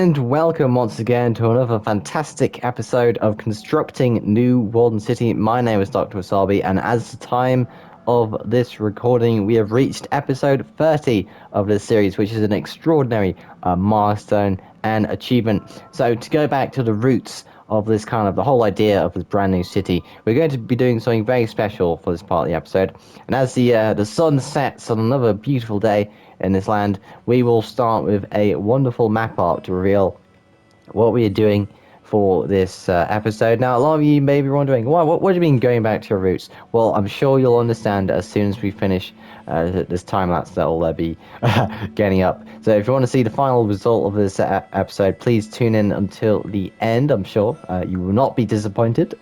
And welcome once again to another fantastic episode of Constructing New Walden City. My name is Dr. Wasabi, and as the time of this recording, we have reached episode 30 of this series, which is an extraordinary milestone and achievement. So to go back to the roots of this kind of the whole idea of this brand new city, we're going to be doing something very special for this part of the episode. And as the sun sets on another beautiful day in this land, we will start with a wonderful map art to reveal what we are doing for this episode. Now, a lot of you may be wondering, what do you mean going back to your roots? Well, I'm sure you'll understand as soon as we finish this time lapse that will be getting up. So if you want to see the final result of this episode, please tune in until the end. I'm sure you will not be disappointed.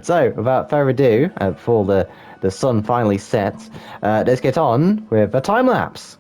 So, without further ado, before the sun finally sets, let's get on with a time lapse.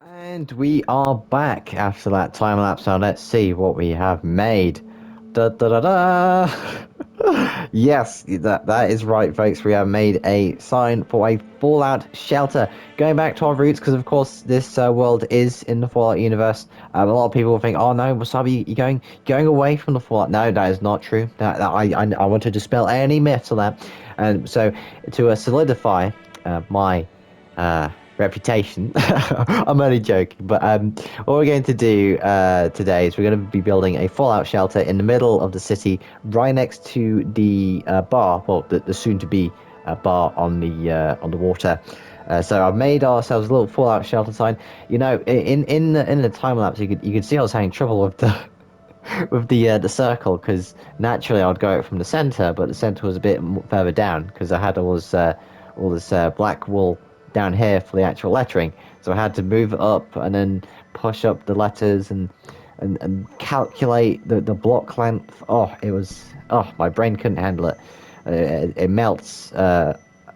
And we are back after that time lapse. Now let's see what we have made. Da da da da. Yes, that is right, folks. We have made a sign for a Fallout shelter. Going back to our roots, because of course this world is in the Fallout universe. A lot of people will think, "Oh no, Wasabi, you're going away from the Fallout." No, that is not true. I want to dispel any myths on that. And so to solidify my reputation. I'm only joking, but what we're going to do today is we're going to be building a Fallout shelter in the middle of the city, right next to the bar, well, the soon-to-be bar on the water. So I've made ourselves a little Fallout shelter sign. You know, in the time lapse, you could see I was having trouble with the circle, because naturally I'd go out from the center, but the center was a bit further down because I had all this black wool down here for the actual lettering, so I had to move it up and then push up the letters and calculate the block length. My brain couldn't handle it. It melts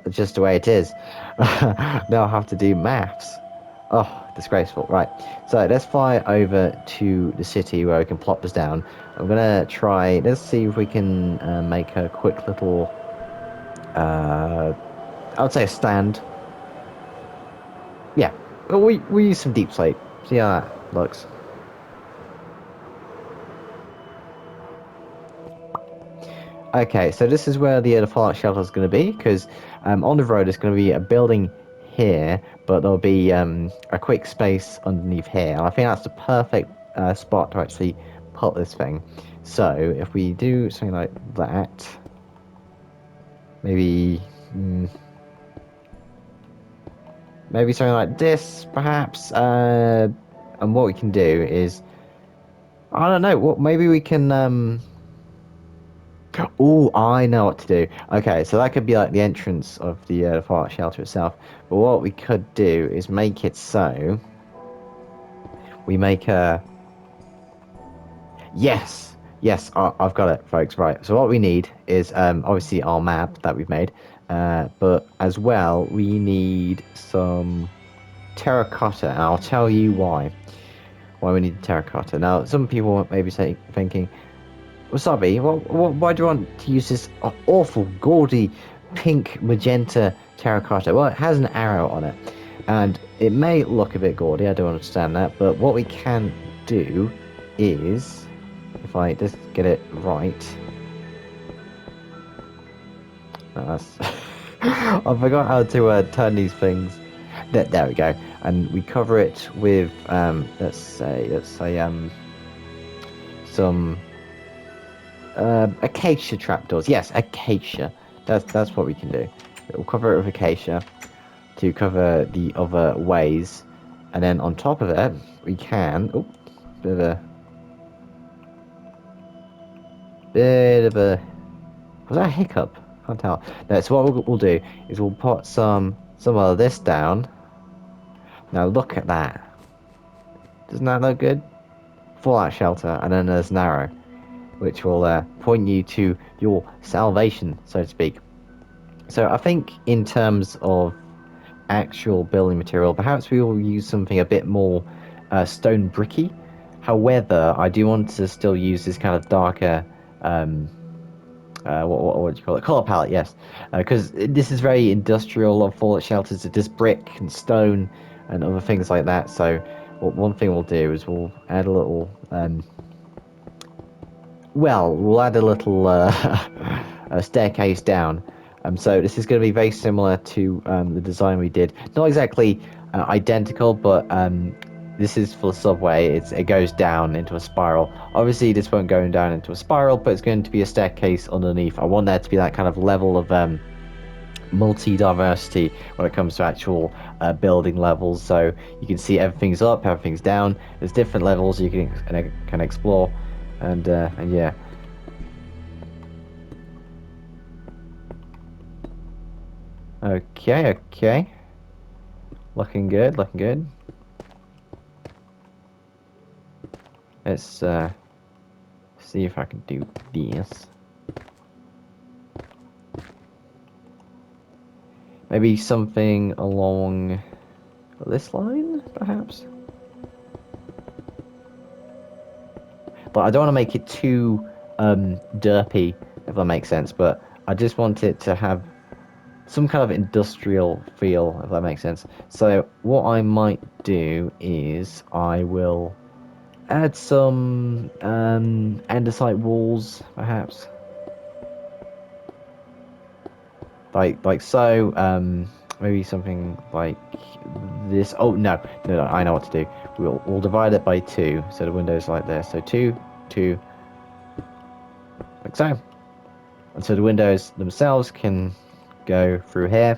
just the way it is. Now I have to do maths. Disgraceful. Right, so let's fly over to the city where we can plop this down. I'm gonna try, let's see if we can make a quick little I would say a stand. Yeah, well, we use some deep slate. See how that looks. Okay, so this is where the Fallout shelter is going to be, because on the road there's going to be a building here, but there'll be a quick space underneath here. And I think that's the perfect spot to actually put this thing. So if we do something like that, maybe something like this, perhaps. And what we can do is, I don't know. Maybe we can. Oh, I know what to do. Okay, so that could be like the entrance of the Fallout shelter itself. But what we could do is make it so we make a. Yes, Yes, I've got it, folks. Right. So what we need is obviously our map that we've made, but as well we need some terracotta, and I'll tell you why we need terracotta. Now, some people may be thinking, Wasabi, why do you want to use this awful, gaudy, pink, magenta terracotta? Well, it has an arrow on it, and it may look a bit gaudy, I don't understand that, but what we can do is, if I just get it right, no, that's, I forgot how to turn these things, there we go, and we cover it with, let's say, some acacia trapdoors. Yes, acacia. That's what we can do. We'll cover it with acacia to cover the other ways, and then on top of it, we can. Oh, bit of a. Was that a hiccup? Can't tell. No. So what we'll do is we'll put some of this down. Now look at that. Doesn't that look good? Fallout shelter, and then there's an arrow, which will point you to your salvation, so to speak. So I think in terms of actual building material, perhaps we will use something a bit more stone bricky. However, I do want to still use this kind of darker, what do you call it? Color palette, yes. Because this is very industrial of Fallout shelters. It is brick and stone and other things like that. So one thing we'll do is we'll add a little, we'll add a little a staircase down. So this is going to be very similar to the design we did. Not exactly identical, but this is for the subway. It goes down into a spiral. Obviously, this won't go down into a spiral, but it's going to be a staircase underneath. I want there to be that kind of level of multi-diversity when it comes to actual building levels. So you can see everything's up, everything's down. There's different levels you can explore, and yeah. Okay. Looking good, looking good. Let's see if I can do this. Maybe something along this line, perhaps? But I don't want to make it too derpy, if that makes sense, but I just want it to have some kind of industrial feel, if that makes sense. So what I might do is I will add some andesite walls, perhaps, like so. Maybe something like this. Oh no, I know what to do. We'll divide it by 2, so the window's like this. So 2, 2, like so, and so the windows themselves can go through here.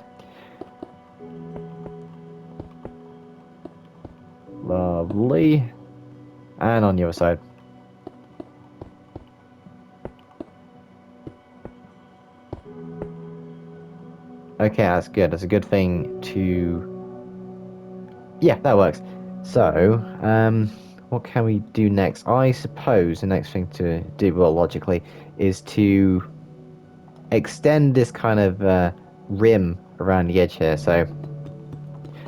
Lovely. And on the other side. Okay, that's good. That's a good thing to... Yeah, that works. So, what can we do next? I suppose the next thing to do, well, logically, is to extend this kind of rim around the edge here. So,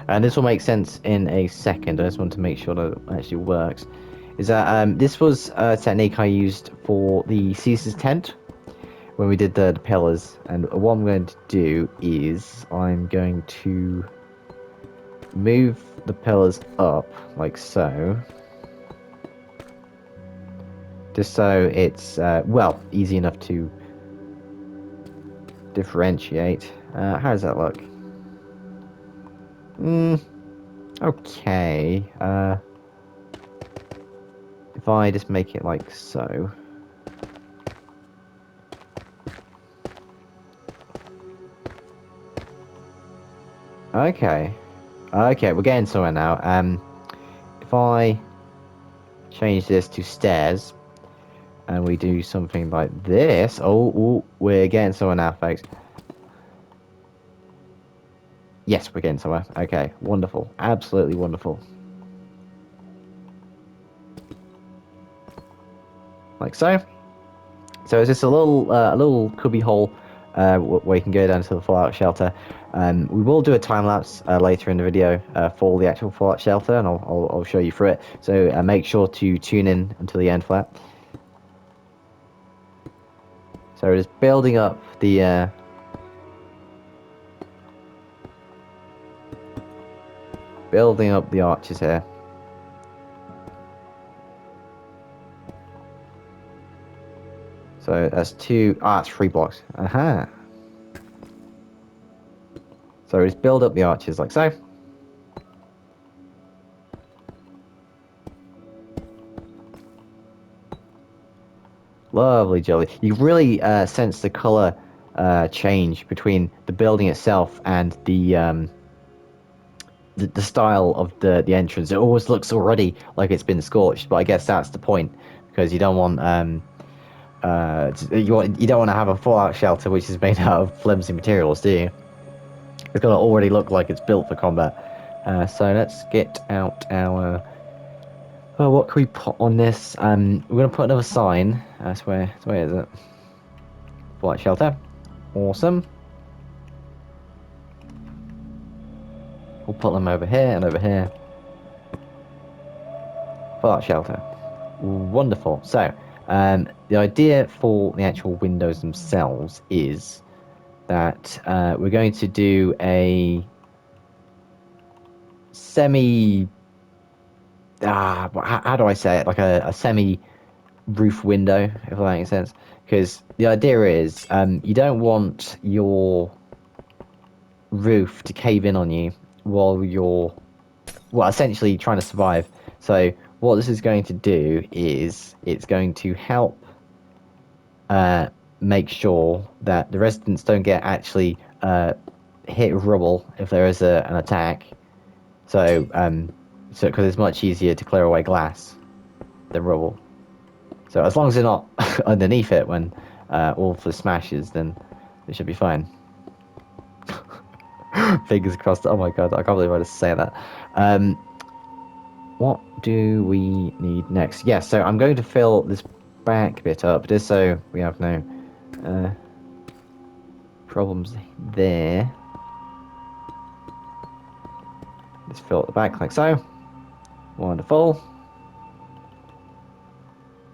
and this will make sense in a second. I just want to make sure that it actually works. Is that this was a technique I used for the Caesar's tent when we did the pillars, and what I'm going to do is I'm going to move the pillars up like so, just so it's well, easy enough to differentiate. How does that look? Okay. If I just make it like so. Okay, we're getting somewhere now. If I change this to stairs, and we do something like this, oh, we're getting somewhere now, folks. Yes, we're getting somewhere. Okay, wonderful, absolutely wonderful. Like so. So it's just a little cubby hole where you can go down to the fallout shelter. We will do a time lapse later in the video for the actual fallout shelter, and I'll show you through it. So make sure to tune in until the end for that. So just building up the arches here. So that's that's 3 blocks. Aha. So just build up the arches like so. Lovely, Jolly. You really sense the color change between the building itself and the style of the entrance. It always looks already like it's been scorched, but I guess that's the point, because you don't want you don't want to have a fallout shelter which is made out of flimsy materials, do you? It's gonna already look like it's built for combat. So let's get out our. What can we put on this? We're gonna put another sign. Where is it? Fallout shelter. Awesome. We'll put them over here and over here. Fallout shelter. Wonderful. So, the idea for the actual windows themselves is that we're going to do a semi. How do I say it? Like a semi roof window, if that makes sense. Because the idea is you don't want your roof to cave in on you while you're, well, essentially trying to survive. So what this is going to do is it's going to help make sure that the residents don't get actually hit with rubble if there is an attack. So because it's much easier to clear away glass than rubble. So as long as they're not underneath it when all of the smashes, then it should be fine. Fingers crossed. Oh my god, I can't believe I just say that. What do we need next? Yes, so I'm going to fill this back bit up just so we have no problems there. Let's fill it the back like so. Wonderful.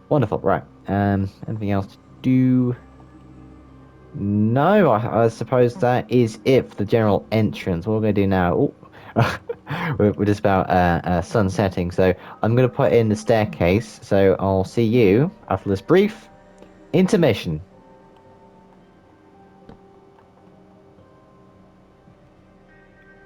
Wonderful, right. Anything else to do? No, I suppose that is it for the general entrance. What we're going to do now... Oh, we're just about sun setting, so I'm going to put in the staircase. So I'll see you after this brief intermission.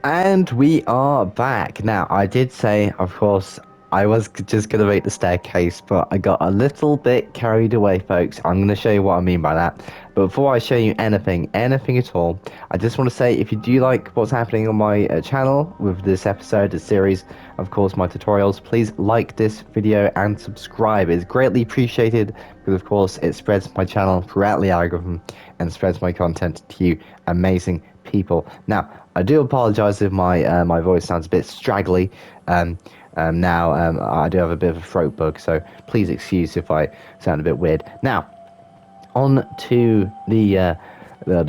And we are back. Now, I did say, of course, I was just going to make the staircase, but I got a little bit carried away, folks. I'm going to show you what I mean by that. But before I show you anything at all, I just want to say, if you do like what's happening on my channel with this episode, this series, of course, my tutorials, please like this video and subscribe. It's greatly appreciated because, of course, it spreads my channel throughout the algorithm and spreads my content to you amazing people. Now, I do apologize if my my voice sounds a bit straggly. Now I do have a bit of a throat bug, so please excuse if I sound a bit weird. Now, on to the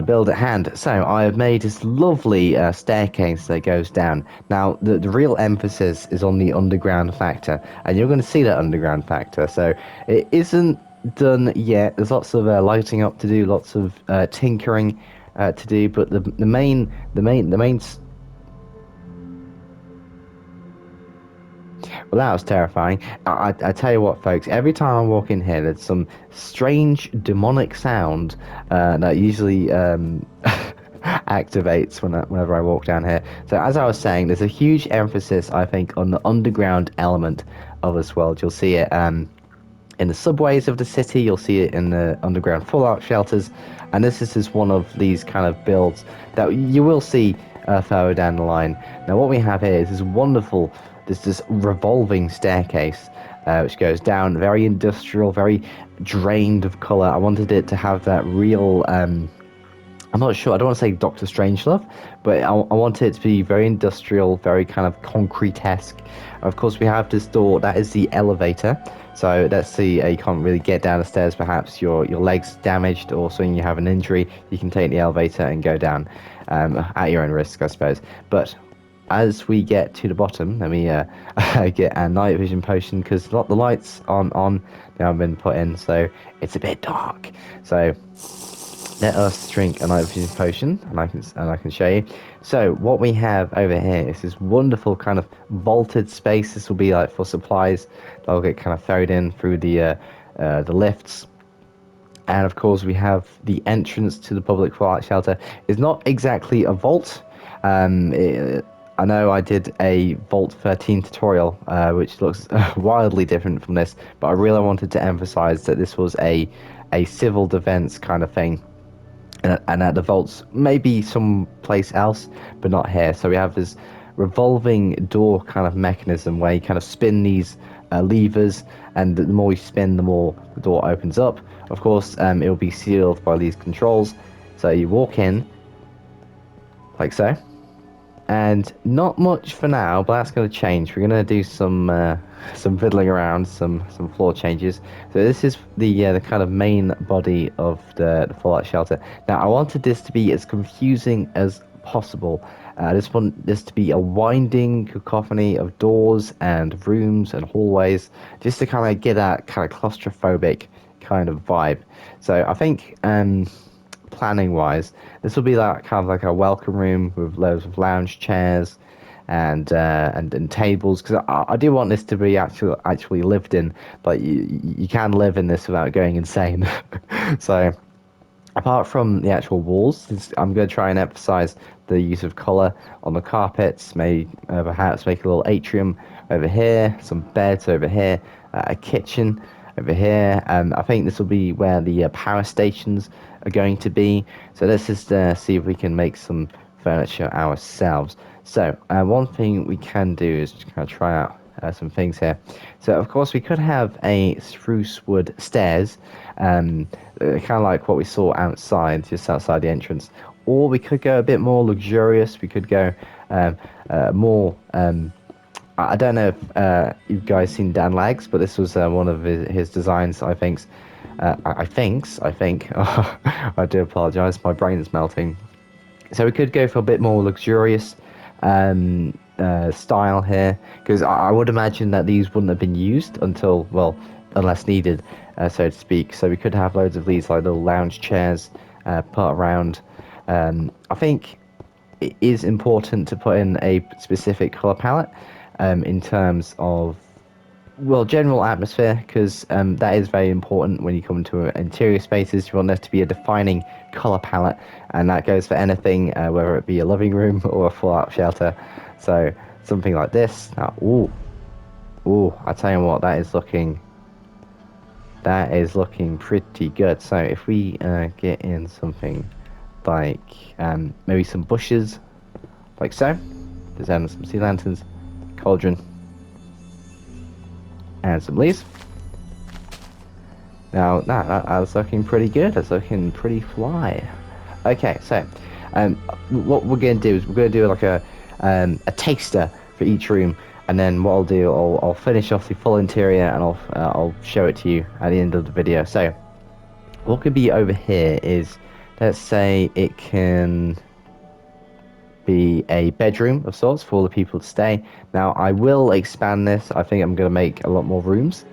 build at hand. So I have made this lovely staircase that goes down. Now, the real emphasis is on the underground factor, and you're going to see that underground factor. So it isn't done yet. There's lots of lighting up to do, lots of tinkering to do, but the main well, that was terrifying. I tell you what, folks, every time I walk in here, there's some strange demonic sound that usually activates whenever I walk down here. So as I was saying, there's a huge emphasis, I think, on the underground element of this world. You'll see it in the subways of the city, you'll see it in the underground fallout shelters, and this is just one of these kind of builds that you will see further down the line. Now, what we have here is this wonderful... There's this revolving staircase which goes down, very industrial, very drained of colour. I wanted it to have that real I'm not sure. I don't want to say Doctor Strangelove, but I want it to be very industrial, very kind of concrete-esque. Of course, we have this door. That is the elevator. So let's see. You can't really get down the stairs. Perhaps your legs damaged or something. You have an injury. You can take the elevator and go down at your own risk, I suppose. But as we get to the bottom, let me get a night vision potion because the lights aren't on. They haven't been put in, so it's a bit dark. So let us drink a night vision potion, and I can show you. So what we have over here is this wonderful kind of vaulted space. This will be like for supplies that'll get kind of ferried in through the lifts. And of course, we have the entrance to the public fallout shelter. It's not exactly a vault. I know I did a Vault 13 tutorial, which looks wildly different from this, but I really wanted to emphasize that this was a civil defense kind of thing. And at the vaults, maybe someplace else, but not here. So we have this revolving door kind of mechanism where you kind of spin these levers, and the more you spin, the more the door opens up. Of course, it will be sealed by these controls. So you walk in, like so. And not much for now, but that's going to change. We're going to do some fiddling around, some floor changes. So this is the kind of main body of the fallout shelter. Now I wanted this to be as confusing as possible. I just want this to be a winding cacophony of doors and rooms and hallways, just to kind of get that kind of claustrophobic kind of vibe. So I think planning wise, this will be like kind of like a welcome room with loads of lounge chairs and tables, because I do want this to be actually lived in, but you can live in this without going insane. So apart from the actual walls, I'm going to try and emphasize the use of color on the carpets. Maybe perhaps make a little atrium over here, some beds over here, a kitchen over here. I think this will be where the power stations are going to be. So let's just see if we can make some furniture ourselves. So one thing we can do is just kind of try out some things here. So of course we could have a spruce wood stairs, kind of like what we saw outside, just outside the entrance. Or we could go a bit more luxurious. We could go more. I don't know if you guys seen Dan Lags, but this was one of his designs. I think. I think. I do apologise. My brain is melting. So we could go for a bit more luxurious style here, because I would imagine that these wouldn't have been used until, well, unless needed, so to speak. So we could have loads of these like little lounge chairs put around. I think it is important to put in a specific colour palette in terms of, well, general atmosphere, because that is very important when you come to interior spaces. You want there to be a defining color palette, and that goes for anything, whether it be a living room or a fallout shelter. So something like this. Ooh, I tell you what, that is looking pretty good. So if we get in something like maybe some bushes, like so. There's some sea lanterns, cauldron, and some leaves. Now, that's looking pretty good. That's looking pretty fly. Okay, so what we're going to do is we're going to do like a taster for each room, and then what I'll do, I'll finish off the full interior, and I'll show it to you at the end of the video. So what could be over here is, let's say it can be a bedroom of sorts for all the people to stay. Now I will expand this. I think I'm going to make a lot more rooms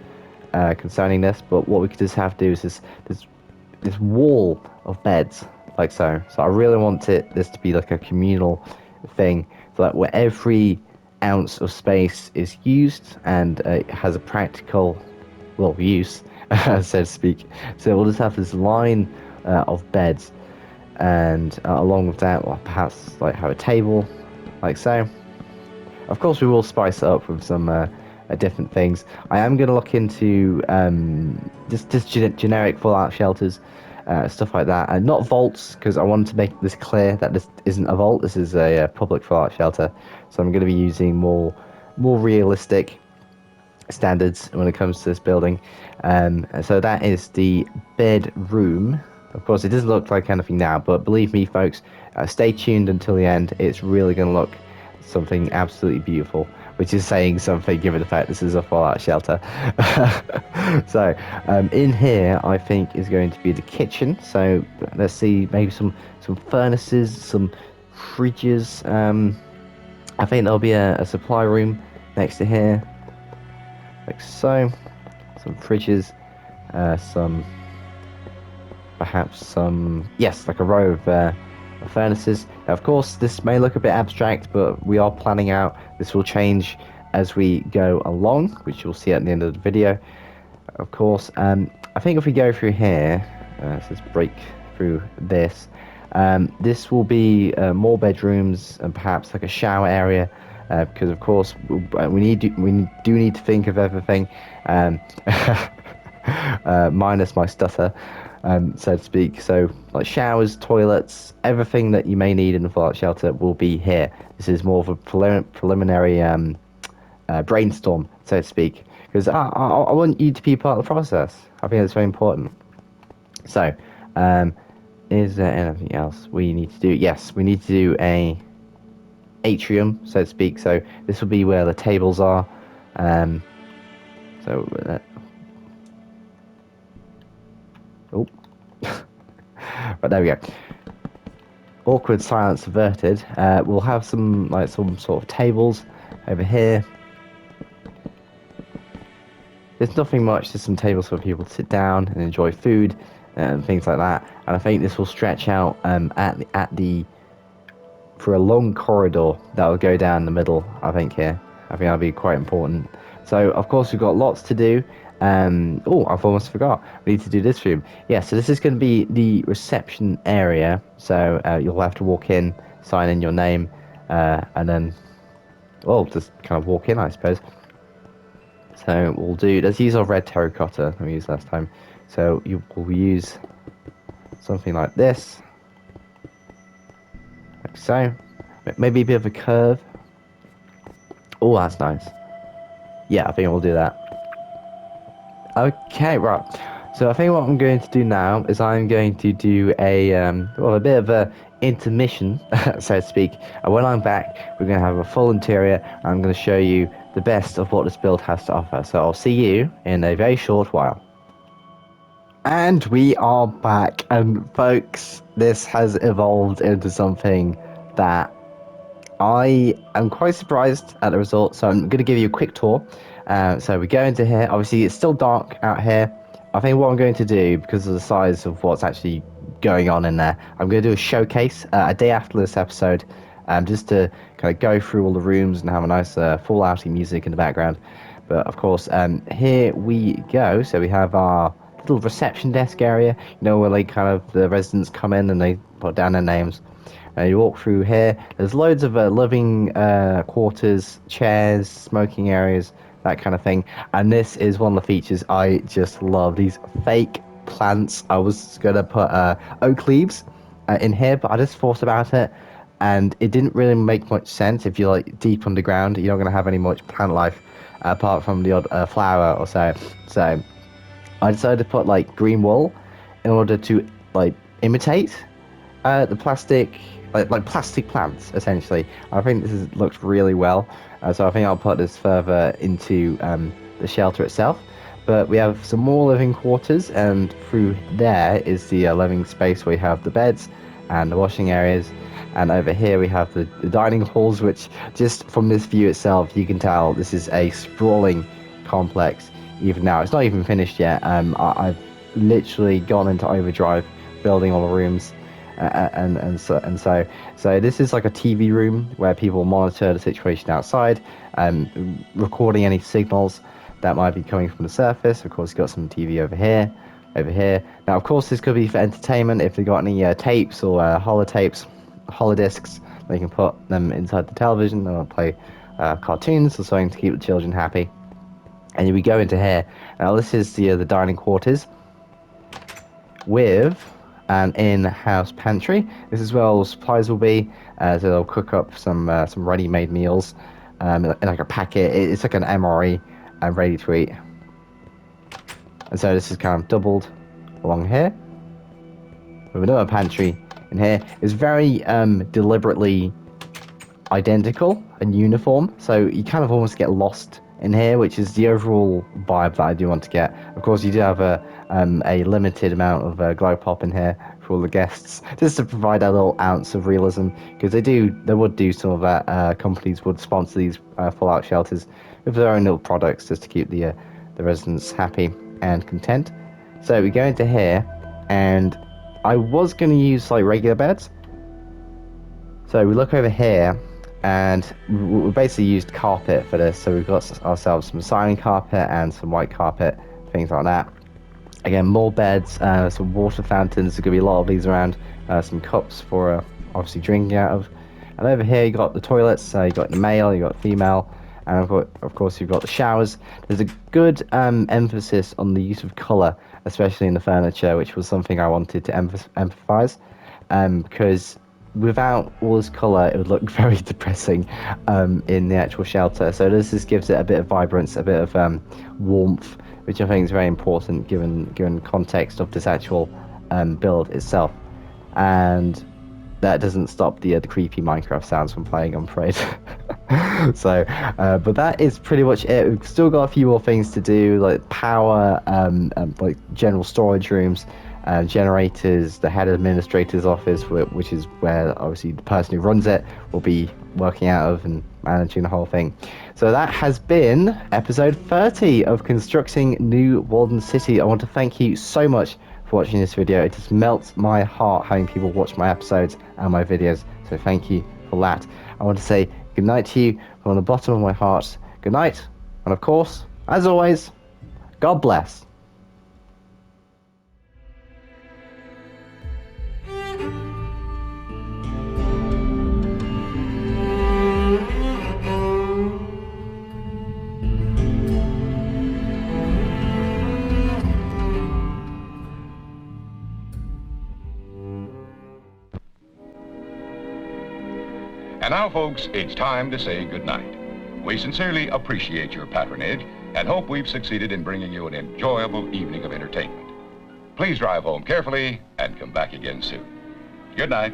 concerning this, but what we could just have to do is this wall of beds, like so. So I really want this to be like a communal thing, so that where every ounce of space is used and it has a practical, well, use, so to speak. So we'll just have this line of beds, and along with that, well, perhaps like have a table, like so. Of course, we will spice it up with some different things. I am going to look into just generic fallout shelters, stuff like that, and not vaults, because I wanted to make this clear that this isn't a vault. This is a public fallout shelter, so I'm going to be using more realistic standards when it comes to this building. So that is the bedroom. Of course, it doesn't look like anything now, but believe me, folks, stay tuned until the end. It's really going to look something absolutely beautiful, which is saying something given the fact this is a fallout shelter. So, in here, I think is going to be the kitchen. So let's see, maybe some furnaces, some fridges. I think there'll be a supply room next to here, like so. Some fridges, some perhaps some, yes, like a row of furnaces. Now, of course, this may look a bit abstract, but we are planning out. This will change as we go along, which you'll see at the end of the video. Of course, I think if we go through here, let's break through this. This will be more bedrooms and perhaps like a shower area, because of course we do need to think of everything, minus my stutter, so to speak. So like showers, toilets, everything that you may need in the fallout shelter will be here. This is more of a preliminary brainstorm, so to speak, because I want you to be part of the process. I think that's very important. So, is there anything else we need to do? Yes, we need to do a atrium, so to speak. So this will be where the tables are. Oh, but there we go. Awkward silence averted. We'll have some sort of tables over here. There's nothing much, just some tables for people to sit down and enjoy food and things like that. And I think this will stretch out for a long corridor that will go down the middle. I think here, I think that'll be quite important. So of course we've got lots to do. Oh, I've almost forgot. We need to do this room. Yeah, so this is going to be the reception area. So you'll have to walk in, sign in your name, and then, well, just kind of walk in, I suppose. So we'll do, let's use our red terracotta that we used last time. So we'll use something like this. Like so. Maybe a bit of a curve. Oh, that's nice. Yeah, I think we'll do that. Okay, right. So I think what I'm going to do now is I'm going to do a bit of a intermission, so to speak. And when I'm back, we're going to have a full interior. And I'm going to show you the best of what this build has to offer. So I'll see you in a very short while. And we are back, and folks, this has evolved into something that I am quite surprised at the result. So I'm going to give you a quick tour. So we go into here. Obviously, it's still dark out here. I think what I'm going to do, because of the size of what's actually going on in there, I'm going to do a showcase a day after this episode, just to kind of go through all the rooms and have a nice fallouty music in the background. But of course, here we go. So we have our little reception desk area, where like kind of the residents come in and they put down their names. You walk through here. There's loads of living quarters, chairs, smoking areas, that kind of thing. And this is one of the features I just love. These fake plants. I was gonna put oak leaves in here, but I just thought about it, and it didn't really make much sense. If you're like deep underground, you're not gonna have any much plant life apart from the odd flower or so. So I decided to put like green wool in order to like imitate the plastic, like plastic plants, essentially. I think this looks really well, so I think I'll put this further into the shelter itself. But we have some more living quarters, and through there is the living space where we have the beds and the washing areas. And over here we have the dining halls, which just from this view itself, you can tell this is a sprawling complex. Even now, it's not even finished yet. I've literally gone into overdrive building all the rooms. So this is like a TV room where people monitor the situation outside, recording any signals that might be coming from the surface. Of course, you've got some TV over here. Now, of course, this could be for entertainment. If they've got any tapes or holotapes, holodiscs, they can put them inside the television and they'll play cartoons or something to keep the children happy. And we go into here. Now, this is the dining quarters with an in-house pantry. This is where all supplies will be. So they'll cook up some ready-made meals in like a packet. It's like an MRE and ready to eat. And so this is kind of doubled along here. with another pantry in here. It's very deliberately identical and uniform, so you kind of almost get lost in here, which is the overall vibe that I do want to get. Of course, you do have a limited amount of glow pop in here for all the guests, just to provide a little ounce of realism, because they would do some of that. Companies would sponsor these fallout shelters with their own little products just to keep the residents happy and content. So we go into here, and I was going to use like regular beds. So we look over here, and we basically used carpet for this. So we've got ourselves some cyan carpet and some white carpet, things like that. Again, more beds, some water fountains. There's going to be a lot of these around. Some cups for obviously drinking out of. And over here you got the toilets. You got the male, you got female, and of course you've got the showers. There's a good emphasis on the use of colour, especially in the furniture, which was something I wanted to emphasize, because without all this colour, it would look very depressing in the actual shelter. So this just gives it a bit of vibrance, a bit of warmth, which I think is very important given context of this actual build itself. And that doesn't stop the creepy Minecraft sounds from playing, I'm afraid. So, but that is pretty much it. We've still got a few more things to do, like power, like general storage rooms, generators, the head administrator's office, which is where obviously the person who runs it will be working out of and managing the whole thing. So that has been episode 30 of Constructing New Walden City. I want to thank you so much for watching this video. It just melts my heart having people watch my episodes and my videos, so thank you for that. I want to say good night to you from the bottom of my heart. Good night, and of course, as always, God bless. And now, folks, it's time to say goodnight. We sincerely appreciate your patronage and hope we've succeeded in bringing you an enjoyable evening of entertainment. Please drive home carefully and come back again soon. Good night.